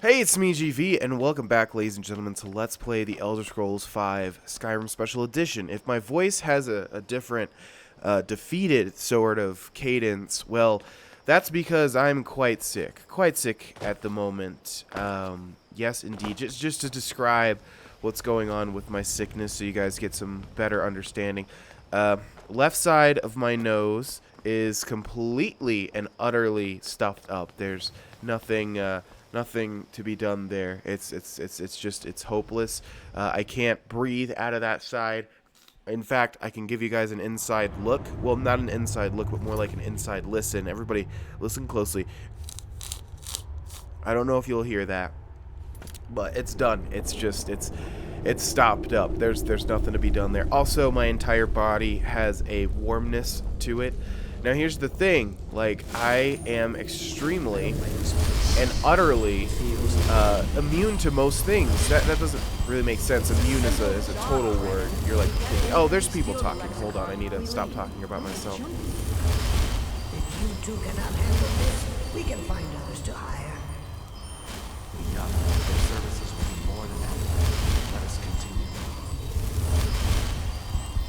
Hey, it's me, GV, and welcome back, ladies and gentlemen, to Let's Play the Elder Scrolls V Skyrim Special Edition. If my voice has a different, defeated sort of cadence, well, that's because I'm quite sick at the moment. Yes, indeed, just to describe what's going on with my sickness so you guys get some better understanding. Left side of my nose is completely and utterly stuffed up. There's nothing to be done there. It's hopeless. I can't breathe out of that side. In fact, I can give you guys an inside look. Well, not an inside look, but more like an inside listen. Everybody, listen closely. I don't know if you'll hear that, but it's done. It's stopped up. There's nothing to be done there. Also, my entire body has a warmness to it. Now, here's the thing. Like, I am extremely and utterly immune to most things. That doesn't really make sense. Immune is a total word. You're like, oh, there's people talking. Hold on, I need to stop talking about myself. If you two cannot handle this, we can find others to hire. We know their services will be more than adequate. Let us continue.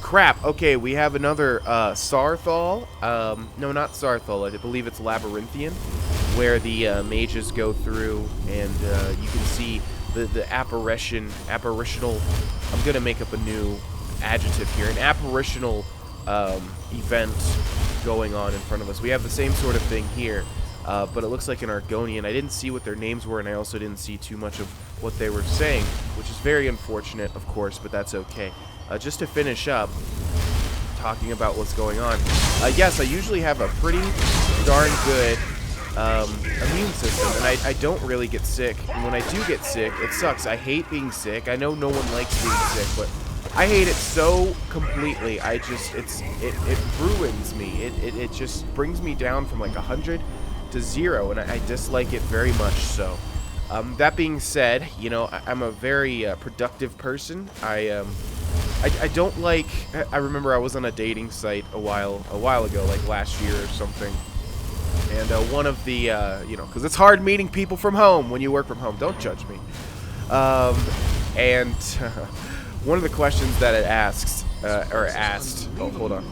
Crap. Okay, we have another Sarthal. No, not Sarthal. I believe it's Labyrinthian, where the mages go through, and you can see the apparitional. I'm gonna make up a new adjective here. An apparitional event going on in front of us. We have the same sort of thing here, but it looks like an Argonian. I didn't see what their names were, and I also didn't see too much of what they were saying, which is very unfortunate, of course, but that's okay. Just to finish up, talking about what's going on. Yes, I usually have a pretty darn good immune system, and I don't really get sick. And when I do get sick, it sucks. I hate being sick. I know no one likes being sick, but I hate it so completely. It ruins me. It just brings me down from like 100 to 0, and I dislike it very much so. That being said, you know, I'm a very productive person. I don't like. I remember I was on a dating site a while ago, like last year or something, and one of the you know, because it's hard meeting people from home when you work from home. Don't judge me. And one of the questions that it asked. Oh, hold on.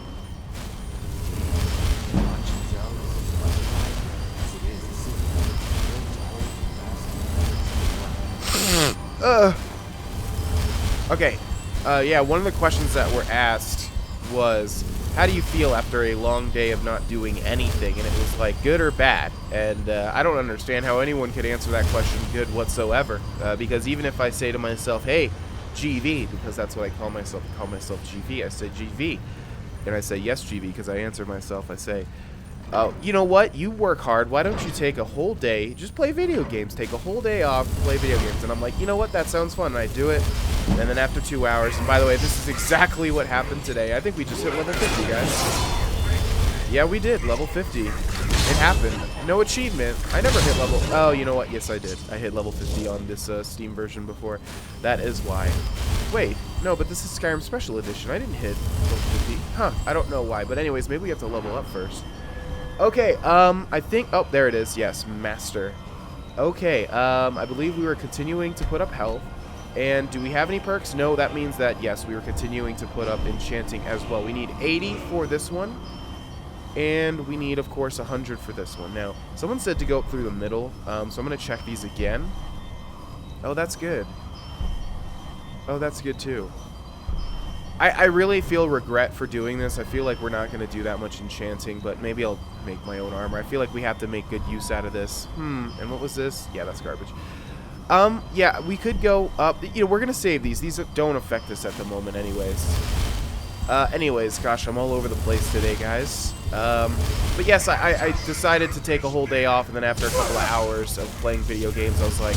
Okay. Yeah, one of the questions that were asked was, how do you feel after a long day of not doing anything? And it was like, good or bad? And I don't understand how anyone could answer that question good whatsoever. Because even if I say to myself, hey, GV, because that's what I call myself GV, I say GV. And I say, yes, GV, because I answer myself, I say, oh, you know what? You work hard. Why don't you take a whole day, just play video games. Take a whole day off, play video games. And I'm like, you know what? That sounds fun. And I do it. And then after 2 hours, and by the way, this is exactly what happened today. I think we just hit level 50, guys. Yeah, we did. Level 50. It happened. No achievement. I never hit level... Oh, you know what? Yes, I did. I hit level 50 on this Steam version before. That is why. Wait. No, but this is Skyrim Special Edition. I didn't hit level 50. Huh. I don't know why. But anyways, maybe we have to level up first. Okay, I think... Oh, there it is. Yes, Master. Okay, I believe we were continuing to put up health. And do we have any perks? No, that means that, yes, we were continuing to put up enchanting as well. We need 80 for this one. And we need, of course, 100 for this one. Now, someone said to go up through the middle, so I'm going to check these again. Oh, that's good. Oh, that's good, too. I really feel regret for doing this. I feel like we're not going to do that much enchanting, but maybe I'll make my own armor. I feel like we have to make good use out of this. And what was this? Yeah, that's garbage. Yeah, we could go up. You know, we're going to save these. These don't affect us at the moment anyways. Anyways, gosh, I'm all over the place today, guys. But yes, I decided to take a whole day off, and then after a couple of hours of playing video games, I was like,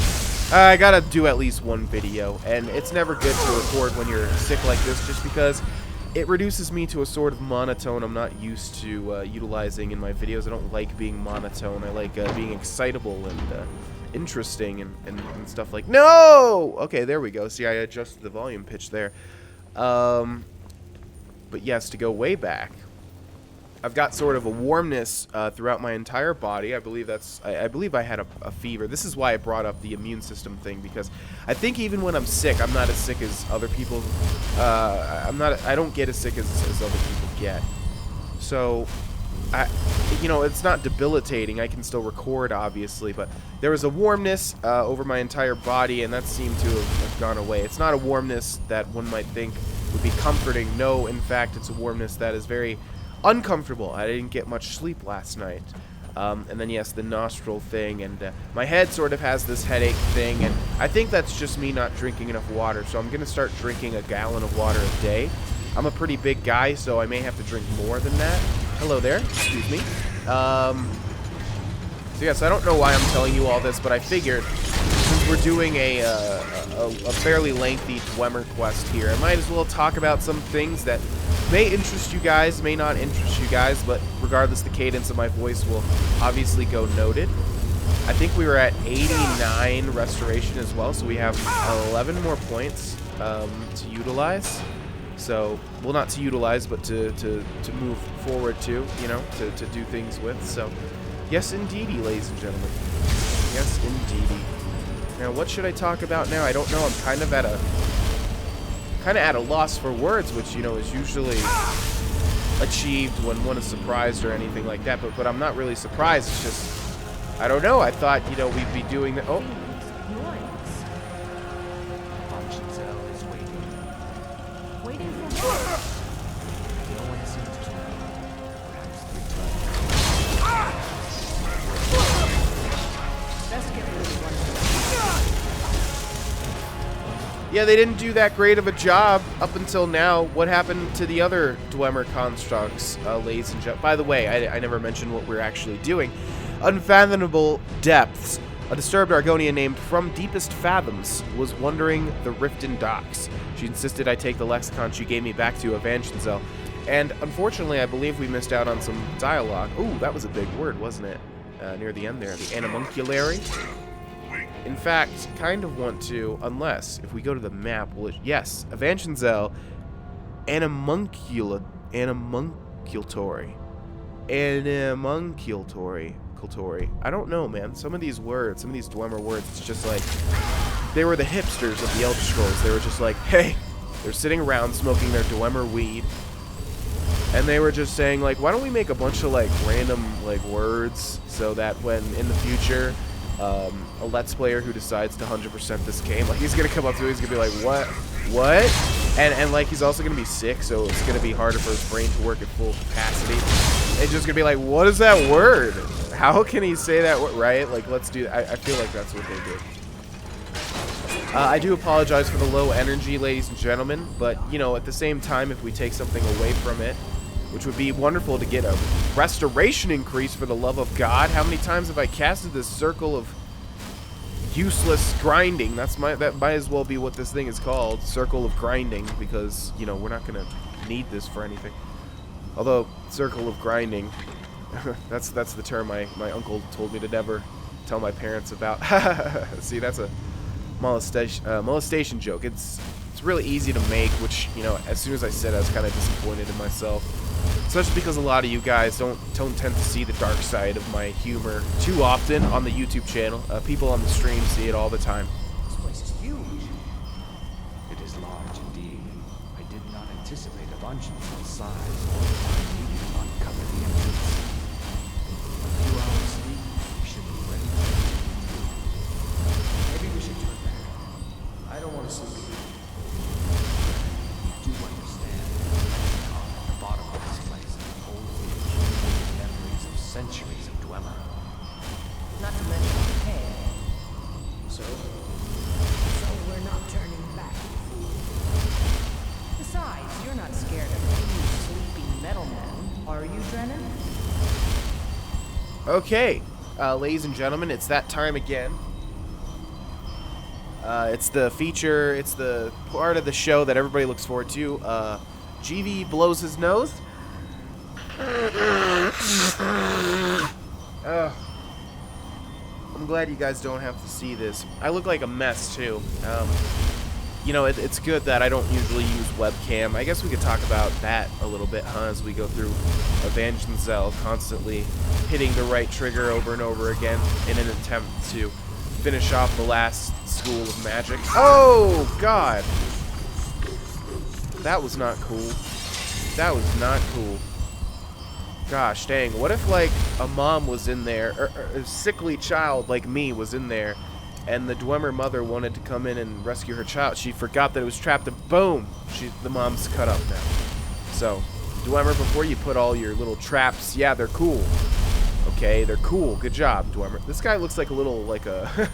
I gotta do at least one video. And it's never good to record when you're sick like this, just because it reduces me to a sort of monotone I'm not used to utilizing in my videos. I don't like being monotone. I like being excitable and interesting and stuff like... No! Okay, there we go. See, I adjusted the volume pitch there. But yes, to go way back, I've got sort of a warmness throughout my entire body. I believe I believe I had a fever. This is why I brought up the immune system thing, because I think even when I'm sick, I'm not as sick as other people. I don't get as sick as other people get. So, you know, it's not debilitating. I can still record, obviously, but there was a warmness over my entire body, and that seemed to have gone away. It's not a warmness that one might think would be comforting. No, in fact, it's a warmness that is very uncomfortable. I didn't get much sleep last night. And then, yes, the nostril thing, and my head sort of has this headache thing, and I think that's just me not drinking enough water, so I'm going to start drinking a gallon of water a day. I'm a pretty big guy, so I may have to drink more than that. Hello there. Excuse me. So, yes, I don't know why I'm telling you all this, but I figured, since we're doing a fairly lengthy Dwemer quest here, I might as well talk about some things that may interest you guys, may not interest you guys, but regardless, the cadence of my voice will obviously go noted. I think we were at 89 restoration as well, so we have 11 more points to utilize. So, well, not to utilize, but to move forward to, you know, to do things with. So, yes, indeedy, ladies and gentlemen. Yes, indeedy. Now, what should I talk about now? I don't know. I'm kind of at a loss for words, which, you know, is usually achieved when one is surprised or anything like that. But I'm not really surprised. It's just, I don't know. I thought, you know, we'd be doing the. Oh. Aningzel is waiting. Waiting for what? No one seems to know. Perhaps 3 times. Best get rid of one. Yeah, they didn't do that great of a job up until now. What happened to the other Dwemer constructs, ladies and gentlemen? By the way, I never mentioned what we're actually doing. Unfathomable Depths. A disturbed Argonian named From Deepest Fathoms was wandering the Riften docks. She insisted I take the lexicon she gave me back to Avanchnzel. And unfortunately, I believe we missed out on some dialogue. Ooh, that was a big word, wasn't it? Near the end there. The Animunculary. In fact, kind of want to, unless, if we go to the map, will it, yes, Avanchnzel, Animunculatory. I don't know, man. Some of these words, some of these Dwemer words, it's just like, they were the hipsters of the Elder Scrolls. They were just like, hey, they're sitting around smoking their Dwemer weed, and they were just saying, like, why don't we make a bunch of, like, random, like, words, so that when, in the future, a Let's Player who decides to 100% this game, like, he's gonna come up to it, he's gonna be like, what? And like, he's also gonna be sick, so it's gonna be harder for his brain to work at full capacity. It's just gonna be like, what is that word? How can he say that word, right? Like, let's do that. I feel like that's what they did. I do apologize for the low energy, ladies and gentlemen, but, you know, at the same time, if we take something away from it, which would be wonderful to get a restoration increase, for the love of God. How many times have I casted this circle of useless grinding? That might as well be what this thing is called, circle of grinding, because, you know, we're not going to need this for anything. Although, circle of grinding, that's the term my uncle told me to never tell my parents about. See, that's a molestation joke. It's really easy to make, which, you know, as soon as I said it, I was kind of disappointed in myself. Especially because a lot of you guys don't tend to see the dark side of my humor too often on the YouTube channel. People on the stream see it all the time. This place is huge. It is large indeed. I did not anticipate Avanchnzel's size or the time needed to uncover the entrance. A few hours sleep, we should be ready. Maybe we should turn back. I don't want to sleep. You do understand that at the bottom of this place holds the memories of centuries of Dwemer. Not to mention the pay. So we're not turning back. Besides, you're not scared of you sleepy metal men, are you, Drennan? Okay, ladies and gentlemen, it's that time again. It's the feature, it's the part of the show that everybody looks forward to. GV blows his nose. I'm glad you guys don't have to see this. I look like a mess, too. you know, it's good that I don't usually use webcam. I guess we could talk about that a little bit, huh, as we go through Avanchnzel, constantly hitting the right trigger over and over again in an attempt to finish off the last school of magic. Oh, God! That was not cool. That was not cool. Gosh dang, what if, like, a mom was in there, or a sickly child like me was in there, and the Dwemer mother wanted to come in and rescue her child. She forgot that it was trapped, and boom! The mom's cut up now. So, Dwemer, before you put all your little traps, yeah, they're cool. Okay, they're cool. Good job, Dwemer. This guy looks like a little, like a...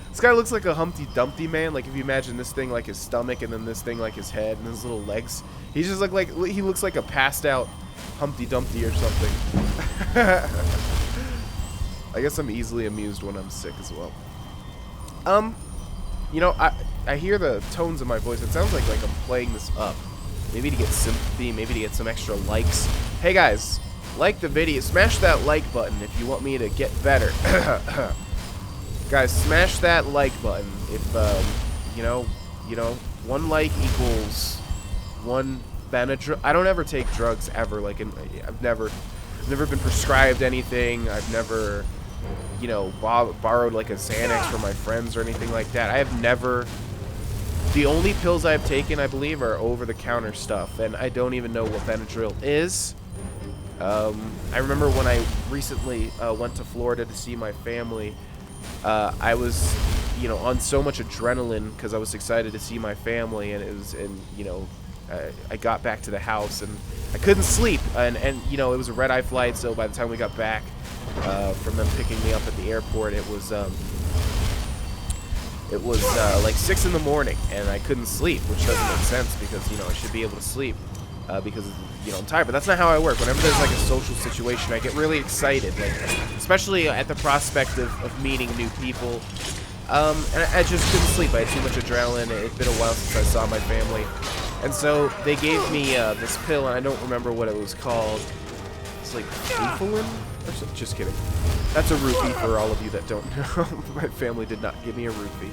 This guy looks like a Humpty Dumpty man. Like, if you imagine this thing like his stomach, and then this thing like his head, and his little legs. He just he looks like a passed out Humpty Dumpty or something. I guess I'm easily amused when I'm sick as well. You know, I hear the tones of my voice. It sounds like I'm playing this up. Maybe to get sympathy, maybe to get some extra likes. Hey guys, like the video. Smash that like button if you want me to get better. Guys, smash that like button. If you know, 1 like equals 1 Benadryl. I don't ever take drugs ever. Like, I've never been prescribed anything. I've never, you know, borrowed like a Xanax from my friends or anything like that. I have never. The only pills I've taken, I believe, are over-the-counter stuff, and I don't even know what Benadryl is. I remember when I recently went to Florida to see my family. I was, you know, on so much adrenaline because I was excited to see my family, and you know, I got back to the house and I couldn't sleep, and you know, it was a red-eye flight, so by the time we got back from them picking me up at the airport, it was like 6 in the morning, and I couldn't sleep, which doesn't make sense because, you know, I should be able to sleep because, you know, I'm tired. But that's not how I work. Whenever there's like a social situation, I get really excited, like, especially at the prospect of meeting new people. And I just couldn't sleep. I had too much adrenaline. It's been a while since I saw my family, and so they gave me this pill, and I don't remember what it was called. It's like Grohlvana or something. Just kidding. That's a roofie for all of you that don't know. My family did not give me a roofie.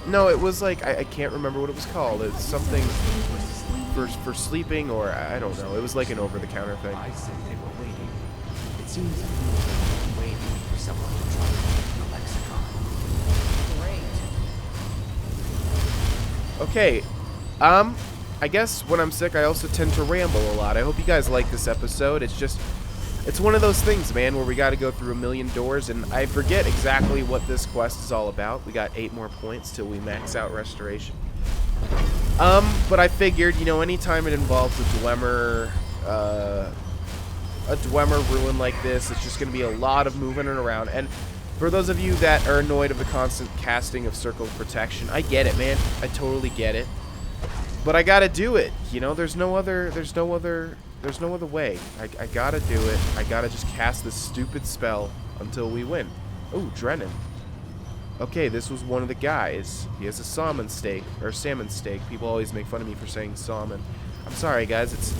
No, it was like, I can't remember what it was called. It's something for sleeping, or I don't know. It was like an over-the-counter thing. I said they were waiting. It seems like they were waiting for someone to try the lexicon. Great. Okay, I guess when I'm sick, I also tend to ramble a lot. I hope you guys like this episode. It's one of those things, man, where we got to go through a million doors, and I forget exactly what this quest is all about. We got 8 more points till we max out restoration. But I figured, you know, anytime it involves a Dwemer ruin like this, it's just going to be a lot of moving around. And for those of you that are annoyed of the constant casting of Circle of Protection, I get it, man. I totally get it. But I gotta do it. You know, there's no other way. I gotta do it. I gotta just cast this stupid spell until we win. Oh, Drennan. Okay, this was one of the guys. He has a salmon steak. People always make fun of me for saying salmon. I'm sorry, guys. It's,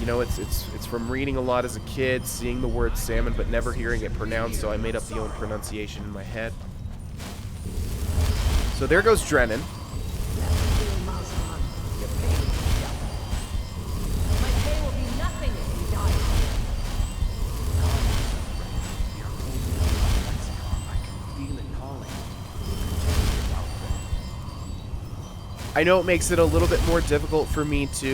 you know, it's from reading a lot as a kid, seeing the word salmon, but never hearing it pronounced, so I made up the own pronunciation in my head. So there goes Drennan. I know it makes it a little bit more difficult for me to,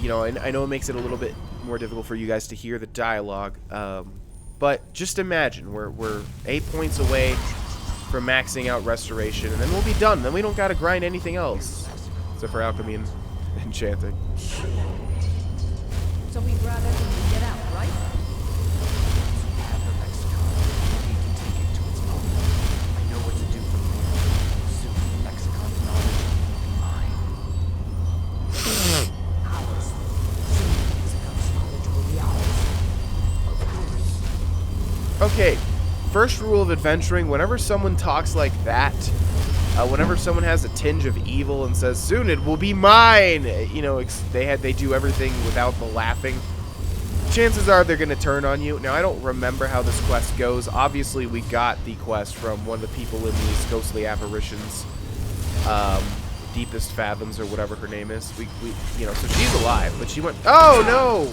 you know, I know it makes it a little bit more difficult for you guys to hear the dialogue, but just imagine, we're 8 points away from maxing out restoration, and then we'll be done. Then we don't gotta grind anything else, except for alchemy and enchanting. So we'd rather get out, right? Okay, first rule of adventuring, whenever someone talks like that, whenever someone has a tinge of evil and says, soon it will be mine, you know, they do everything without the laughing. chances are they're going to turn on you. Now, I don't remember how this quest goes. Obviously, we got the quest from one of the people in these ghostly apparitions. Deepest Fathoms or whatever her name is. We you know, so she's alive, but she went... Oh, no!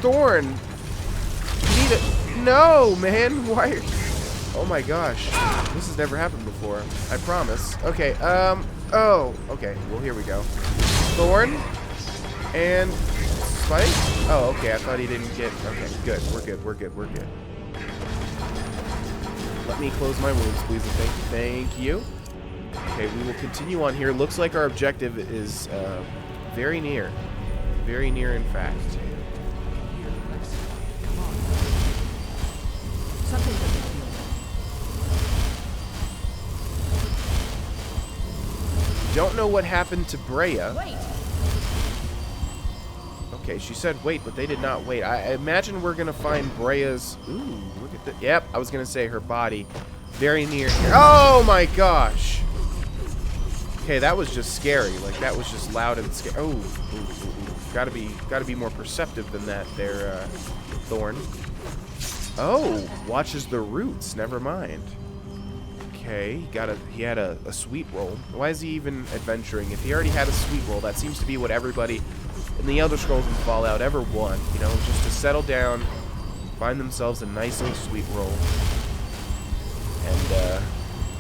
Thorn! You need it. No, man! Why are you... Oh, my gosh. This has never happened before. I promise. Okay, oh, okay. Well, here we go. Thorn. And... Spike? Oh, okay. I thought he didn't get... Okay, good. We're good. We're good. We're good. Let me close my wounds, please, and thank you. Okay, we will continue on here. Looks like our objective is very near. Very near, in fact. Something doesn't feel right. Don't know what happened to Brea. Wait! Okay, she said wait, but they did not wait. I imagine we're going to find Brea's... Ooh, look at that. Yep, I was going to say her body. Very near here. Oh, my gosh! Okay, that was just scary. Like, that was just loud and scary. Oh, ooh, ooh, ooh. Gotta be more perceptive than that there, Thorn. Oh, watches the roots. Never mind. Okay, he had a sweet roll. Why is he even adventuring? If he already had a sweet roll, that seems to be what everybody in the Elder Scrolls and Fallout ever want. You know, just to settle down, find themselves a nice little sweet roll,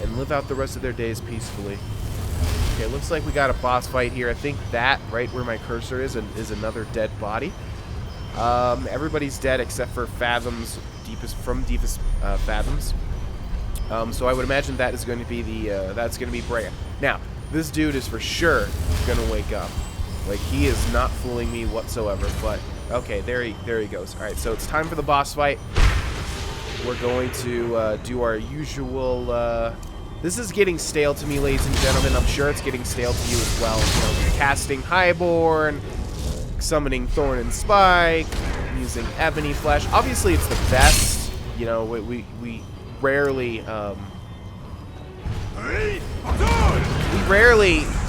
and live out the rest of their days peacefully. Okay, looks like we got a boss fight here. I think that, right where my cursor is another dead body. Everybody's dead except for Fathoms, deepest Fathoms. So I would imagine that is going to be that's going to be Brea. Now, this dude is for sure going to wake up. Like, he is not fooling me whatsoever. But okay, there he goes. All right, so it's time for the boss fight. We're going to do our usual. This is getting stale to me, ladies and gentlemen. I'm sure it's getting stale to you as well. You know, casting Highborn, summoning Thorn and Spike, using Ebony Flesh. Obviously, it's the best. You know, we rarely,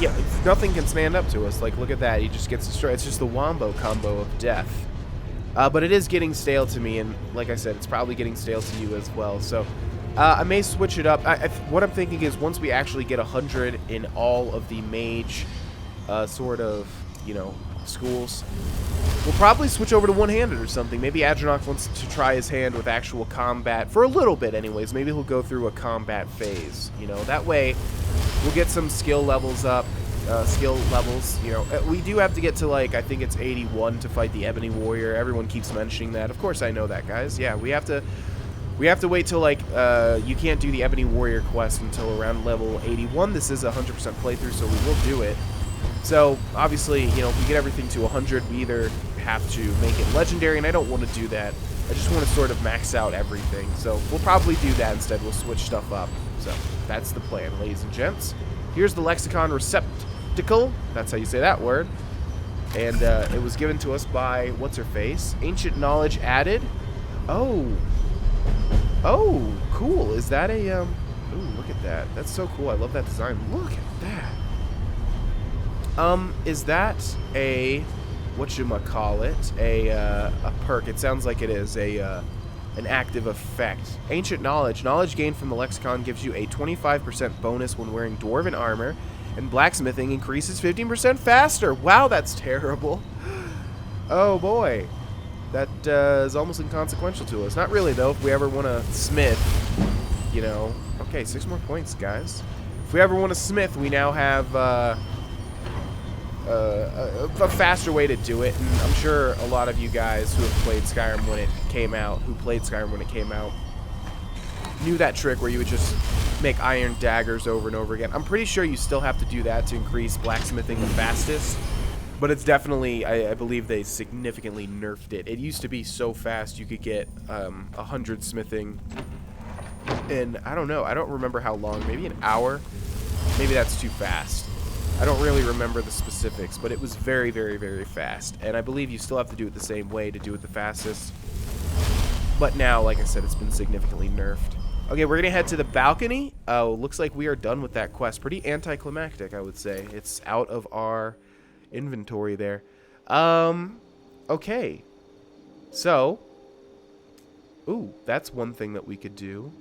yeah, nothing can stand up to us. Like, look at that. He just gets destroyed. It's just the wombo combo of death. But it is getting stale to me, and like I said, it's probably getting stale to you as well. So I may switch it up. What I'm thinking is once we actually get 100 in all of the mage sort of, you know, schools, we'll probably switch over to one-handed or something. Maybe Adrenoch wants to try his hand with actual combat for a little bit anyways. Maybe he'll go through a combat phase, you know. That way we'll get some skill levels up, you know. We do have to get to, like, I think it's 81 to fight the Ebony Warrior. Everyone keeps mentioning that. Of course I know that, guys. Yeah, we have to wait till, like, you can't do the Ebony Warrior quest until around level 81. This is a 100% playthrough, so we will do it. So, obviously, you know, if we get everything to 100, we either have to make it legendary, and I don't want to do that. I just want to sort of max out everything. So, we'll probably do that instead. We'll switch stuff up. So, that's the plan, ladies and gents. Here's the Lexicon Receptacle. That's how you say that word. And it was given to us by, what's-her-face? Ancient Knowledge Added. Oh, cool. Is that a, ooh, look at that. That's so cool. I love that design. Look at that. Is that a, whatchamacallit, a perk? It sounds like it is an active effect. Ancient Knowledge. Knowledge gained from the Lexicon gives you a 25% bonus when wearing Dwarven armor, and blacksmithing increases 15% faster. Wow, that's terrible. Oh, boy. That is almost inconsequential to us. Not really, though, if we ever want to smith, you know. Okay, 6 more points, guys. If we ever want to smith, we now have a faster way to do it, and I'm sure a lot of you guys who have played Skyrim when it came out, knew that trick where you would just make iron daggers over and over again. I'm pretty sure you still have to do that to increase blacksmithing the fastest, but it's definitely, I believe they significantly nerfed it. It used to be so fast you could get 100 smithing in, I don't know, I don't remember how long, maybe an hour? Maybe that's too fast. I don't really remember the specifics, but it was very, very, very fast. And I believe you still have to do it the same way to do it the fastest. But now, like I said, it's been significantly nerfed. Okay, we're going to head to the balcony. Looks like we are done with that quest. Pretty anticlimactic, I would say. It's out of our inventory there. Okay. So, ooh, that's one thing that we could do.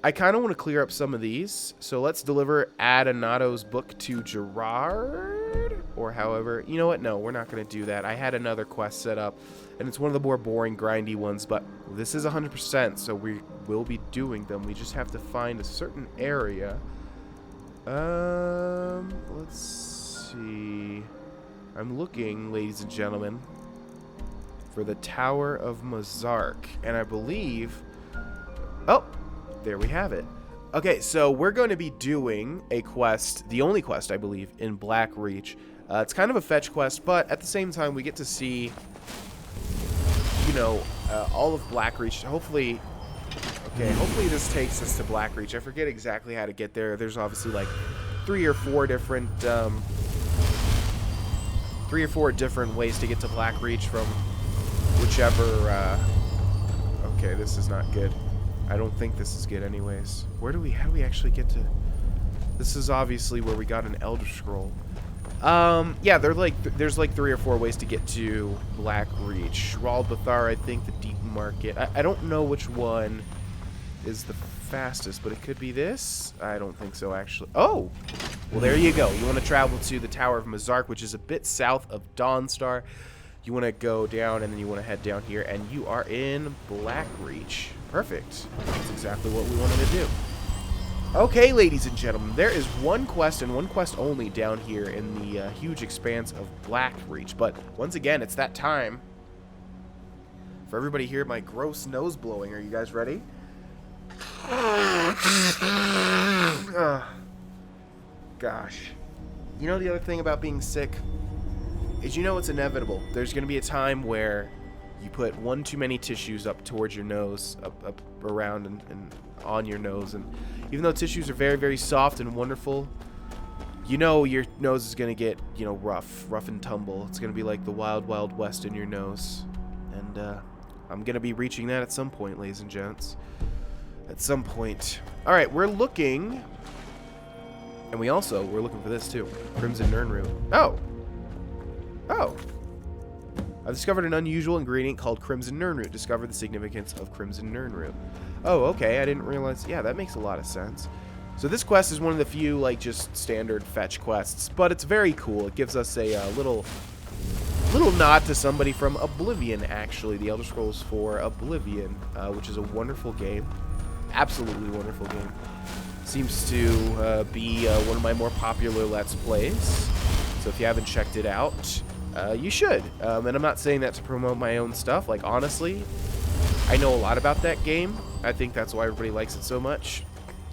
I kind of want to clear up some of these. So let's deliver Adrenoc's book to Gerard. Or however, you know what? No, we're not going to do that. I had another quest set up. And it's one of the more boring, grindy ones. But this is 100%. So we will be doing them. We just have to find a certain area. Let's see. I'm looking, ladies and gentlemen, for the Tower of Mazark. And I believe... Oh! There we have it. Okay, so we're going to be doing a quest, the only quest, I believe, in Blackreach. It's kind of a fetch quest, but at the same time, we get to see, you know, all of Blackreach. Hopefully, okay, hopefully this takes us to Blackreach. I forget exactly how to get there. There's obviously like 3 or 4 different ways to get to Blackreach from whichever, okay, this is not good. I don't think this is good anyways. How do we actually get to... This is obviously where we got an Elder Scroll. Yeah, there's like 3 or 4 ways to get to Blackreach. Grohlvana, I think, the Deep Market. I don't know which one is the fastest, but it could be this. I don't think so, actually. Oh! Well, there you go. You want to travel to the Tower of Mazark, which is a bit south of Dawnstar. You want to go down, and then you want to head down here, and you are in Blackreach. Perfect. That's exactly what we wanted to do. Okay, ladies and gentlemen, there is one quest and one quest only down here in the huge expanse of Blackreach. But once again, it's that time for everybody to hear my gross nose blowing. Are you guys ready? Gosh. You know the other thing about being sick is, you know, it's inevitable. There's going to be a time where you put one too many tissues up towards your nose, up around and on your nose, and even though tissues are very, very soft and wonderful, you know your nose is going to get, you know, rough and tumble. It's going to be like the wild, wild west in your nose, and I'm going to be reaching that at some point, ladies and gents. At some point. All right, we're looking, and we're looking for this too, Crimson Nirnroot. Oh! I've discovered an unusual ingredient called Crimson Nirnroot. Discover the significance of Crimson Nirnroot. Oh, okay. I didn't realize. Yeah, that makes a lot of sense. So this quest is one of the few, like, just standard fetch quests, but it's very cool. It gives us a little nod to somebody from Oblivion, actually. The Elder Scrolls 4 Oblivion, which is a wonderful game. Absolutely wonderful game. Seems to be one of my more popular Let's Plays. So if you haven't checked it out, you should. And I'm not saying that to promote my own stuff. Like, honestly, I know a lot about that game. I think that's why everybody likes it so much.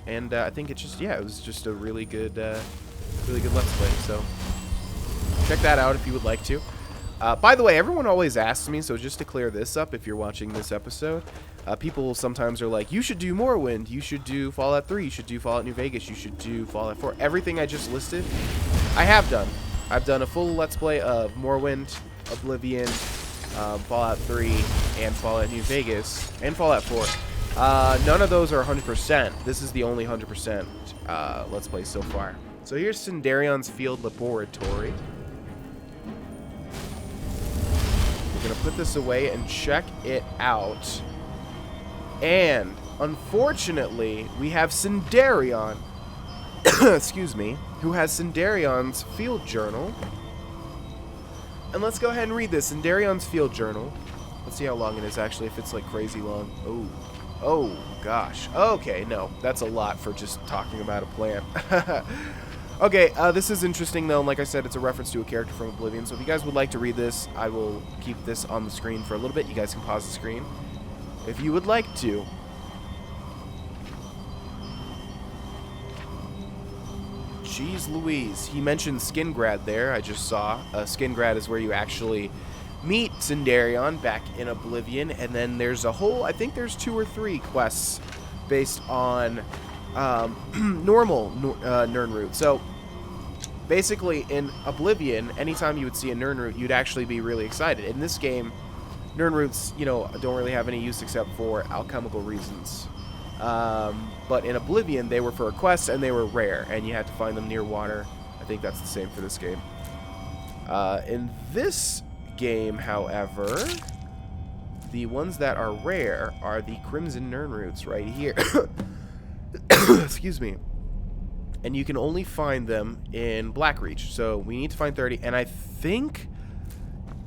And I think it's just, yeah, it was just a really good Let's Play. So check that out if you would like to. By the way, everyone always asks me, so just to clear this up, if you're watching this episode, people sometimes are like, you should do Morrowind, you should do Fallout 3, you should do Fallout New Vegas, you should do Fallout 4. Everything I just listed, I have done. I've done a full Let's Play of Morrowind, Oblivion, Fallout 3, and Fallout New Vegas, and Fallout 4. None of those are 100%. This is the only 100% Let's Play so far. So here's Cinderion's Field Laboratory. We're going to put this away and check it out. And, unfortunately, we have Cinderion, excuse me, who has Cinderion's Field Journal. And let's go ahead and read this. Cinderion's Field Journal. Let's see how long it is, actually, if it's, like, crazy long. Oh, gosh. Okay, no, that's a lot for just talking about a plant. Okay, this is interesting, though, and like I said, it's a reference to a character from Oblivion, so if you guys would like to read this, I will keep this on the screen for a little bit. You guys can pause the screen if you would like to. Jeez Louise. He mentioned Skingrad there, I just saw. Skingrad is where you actually meet Cinderion back in Oblivion, and then there's a whole, I think there's 2 or 3 quests based on normal Nirnroot. So basically in Oblivion, anytime you would see a Nirnroot, you'd actually be really excited. In this game, Nirnroots, you know, don't really have any use except for alchemical reasons. But in Oblivion, they were for a quest and they were rare, and you had to find them near water. I think that's the same for this game. In this game, however, the ones that are rare are the Crimson Nirnroots right here. Excuse me. And you can only find them in Blackreach. So we need to find 30, and I think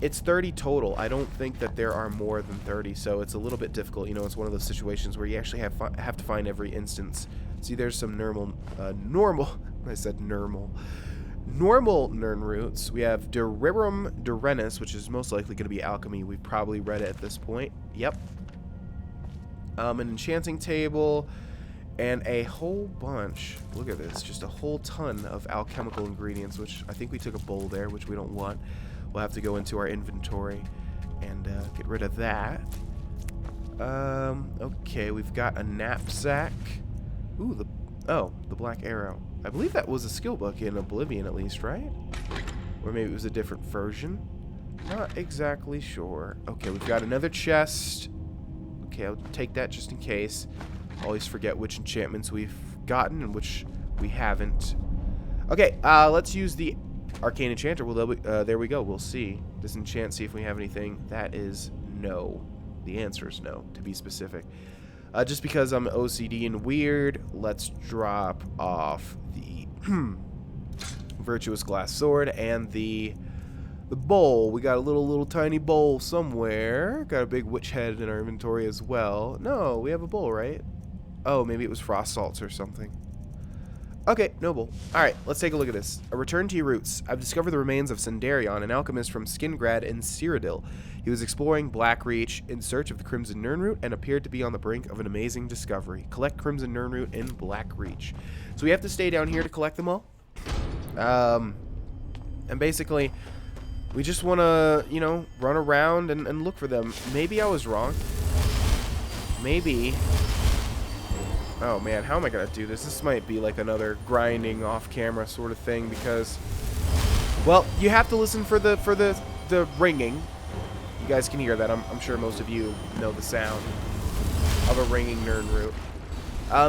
it's 30 total. I don't think that there are more than 30, so it's a little bit difficult. You know, it's one of those situations where you actually have to find every instance. See, there's some normal I said normal Nirnroots. We have Durenis, which is most likely going to be alchemy. We've probably read it at this point. Yep. An enchanting table, and a whole bunch. Look at this, just a whole ton of alchemical ingredients, which I think we took a bowl there, which we don't want. We'll have to go into our inventory and get rid of that. Okay, we've got a knapsack. Ooh, the black arrow. I believe that was a skill book in Oblivion, at least, right? Or maybe it was a different version. Not exactly sure. Okay, we've got another chest. Okay, I'll take that just in case. Always forget which enchantments we've gotten and which we haven't. Okay, let's use the Arcane Enchanter. Well, there we go. We'll see. Disenchant, see if we have anything. That is no. The answer is no, to be specific. Just because I'm OCD and weird, let's drop off the Virtuous Glass Sword and the bowl. We got a little tiny bowl somewhere. Got a big witch head in our inventory as well. No, we have a bowl, right? Oh, maybe it was frost salts or something. Okay, no bowl. Alright, let's take a look at this. A return to your roots. I've discovered the remains of Sendarion, an alchemist from Skingrad in Cyrodiil. He was exploring Blackreach in search of the Crimson Nirnroot and appeared to be on the brink of an amazing discovery. Collect Crimson Nirnroot in Blackreach. So we have to stay down here to collect them all. And basically, we just want to, you know, run around and look for them. Maybe I was wrong. Maybe. Oh man, how am I gonna do this? This might be like another grinding off-camera sort of thing because, well, you have to listen for the ringing. You guys can hear that. I'm sure most of you know the sound of a ringing Nirnroot.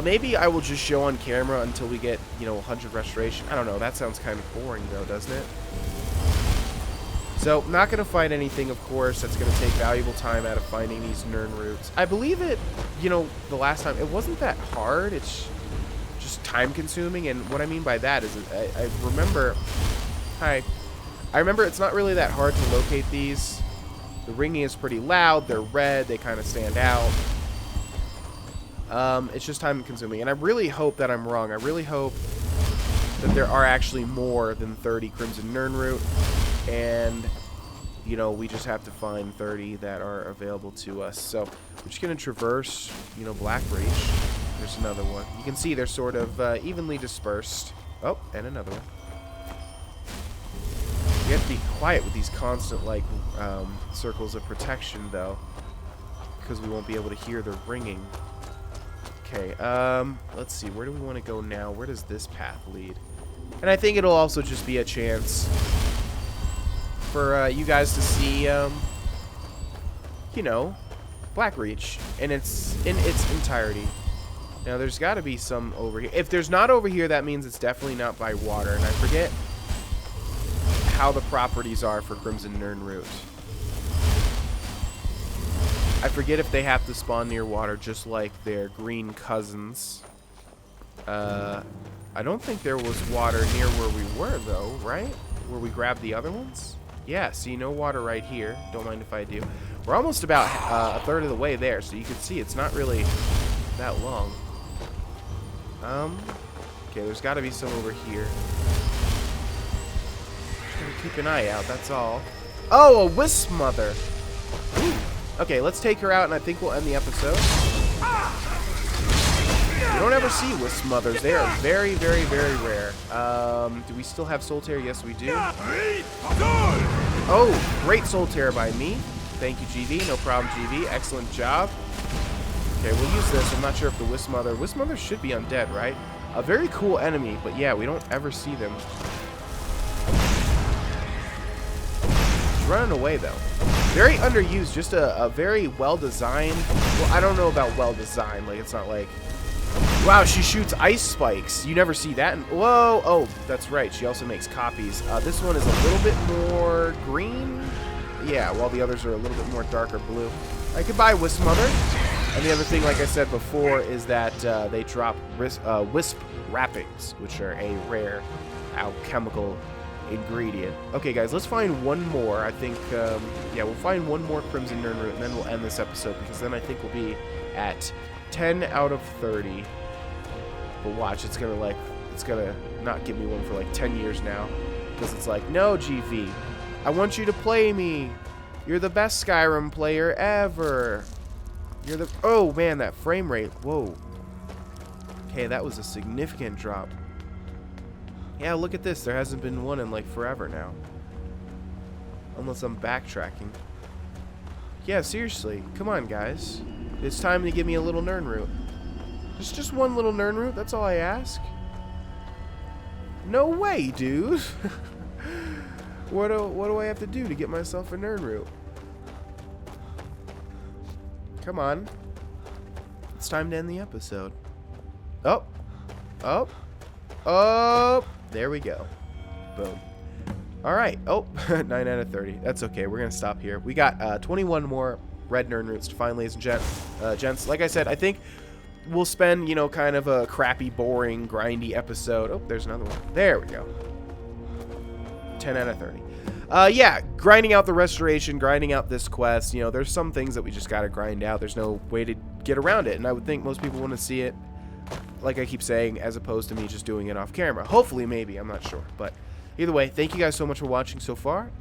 Maybe I will just show on camera until we get, you know, 100 restoration. I don't know. That sounds kind of boring though, doesn't it? So, not going to find anything, of course, that's going to take valuable time out of finding these Nirnroots. I believe it, you know, the last time, it wasn't that hard. It's just time-consuming, and what I mean by that is I remember... Hi. I remember it's not really that hard to locate these. The ringing is pretty loud. They're red. They kind of stand out. It's just time-consuming, and I really hope that I'm wrong. I really hope that there are actually more than 30 Crimson Nirnroot. And, you know, we just have to find 30 that are available to us. So, we're just going to traverse, you know, Blackreach. There's another one. You can see they're sort of evenly dispersed. Oh, and another one. You have to be quiet with these constant, like, circles of protection, though. Because we won't be able to hear the ringing. Okay, let's see. Where do we want to go now? Where does this path lead? And I think it'll also just be a chance for you guys to see, you know, Blackreach in its entirety. Now, there's got to be some over here. If there's not over here, that means it's definitely not by water. And I forget how the properties are for Crimson Nirnroot. I forget if they have to spawn near water, just like their green cousins. I don't think there was water near where we were, though, right? Where we grabbed the other ones? Yeah, see, no water right here. Don't mind if I do. We're almost about a third of the way there, so you can see it's not really that long. Okay, there's got to be some over here. Just gotta keep an eye out, that's all. Oh, a wisp mother! Ooh. Okay, let's take her out, and I think we'll end the episode. You don't ever see wisp mothers. They are very, very, very rare. Do we still have Soul Tear? Yes, we do. Oh, great Soul Tear by me. Thank you, GV. No problem, GV. Excellent job. Okay, we'll use this. I'm not sure if the wisp mothers should be undead, right? A very cool enemy, but yeah, we don't ever see them. She's running away, though. Very underused. Just a very well-designed... Well, I don't know about well-designed. Like, it's not like... Wow, she shoots ice spikes. You never see that. Whoa. Oh, that's right. She also makes copies. This one is a little bit more green. Yeah, while the others are a little bit more darker blue. I could buy Wisp Mother. And the other thing, like I said before, is that they drop Wisp Wrappings, which are a rare alchemical ingredient. Okay, guys, let's find one more. I think, yeah, we'll find one more Crimson Nirnroot, and then we'll end this episode, because then I think we'll be at 10 out of 30. But watch, it's gonna not give me one for like 10 years now, because it's like, no, GV, I want you to play me. You're the best Skyrim player ever. You're the... Oh, man, that frame rate. Whoa. Okay, that was a significant drop. Yeah, look at this. There hasn't been one in, like, forever now. Unless I'm backtracking. Yeah, seriously. Come on, guys. It's time to give me a little Nirnroot. Just one little Nirnroot. That's all I ask. No way, dude. What do I have to do to get myself a Nirnroot? Come on. It's time to end the episode. Oh. Oh. Oh. There we go. Boom. Alright. Oh. 9 out of 30. That's okay. We're going to stop here. We got 21 more red Nirnroots to find, ladies and gents. Like I said, I think we'll spend, you know, kind of a crappy, boring, grindy episode. Oh, there's another one. There we go. 10 out of 30. Yeah, grinding out the restoration, grinding out this quest. You know, there's some things that we just gotta grind out. There's no way to get around it, and I would think most people want to see it, like I keep saying, as opposed to me just doing it off camera. Hopefully, maybe, I'm not sure. But either way, thank you guys so much for watching so far,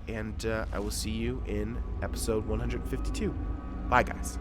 and I will see you in episode 152. Bye, guys.